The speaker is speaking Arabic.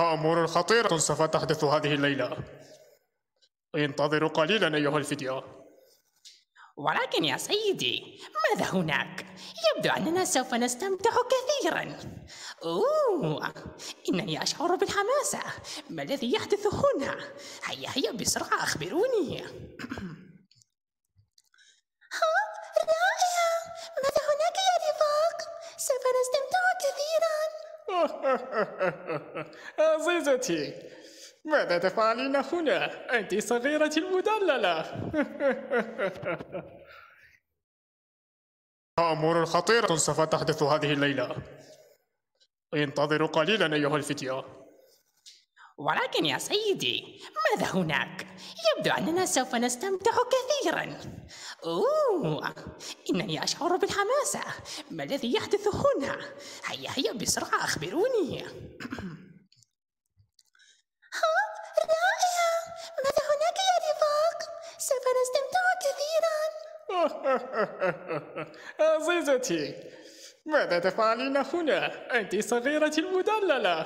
أمور خطيرة سوف تحدث هذه الليلة. انتظروا قليلا أيها الفتية. ولكن يا سيدي، ماذا هناك؟ يبدو أننا سوف نستمتع كثيرا. أوه، إنني أشعر بالحماسة. ما الذي يحدث هنا؟ هيا هيا بسرعة أخبروني. رائع. ماذا هناك يا رفاق؟ سوف نستمتع كثيرا. عزيزتي، ماذا تفعلين هنا؟ أنت صغيرة المدللة. أمور خطيرة سوف تحدث هذه الليلة. انتظروا قليلا أيها الفتية. ولكن يا سيدي، ماذا هناك؟ يبدو أننا سوف نستمتع كثيرا. أوه، إنني أشعر بالحماسة. ما الذي يحدث هنا؟ هيا هيا بسرعة أخبروني. رائع. ماذا هناك يا رفاق؟ سوف نستمتع كثيرا. عزيزتي، ماذا تفعلين هنا؟ أنت صغيرة المدللة.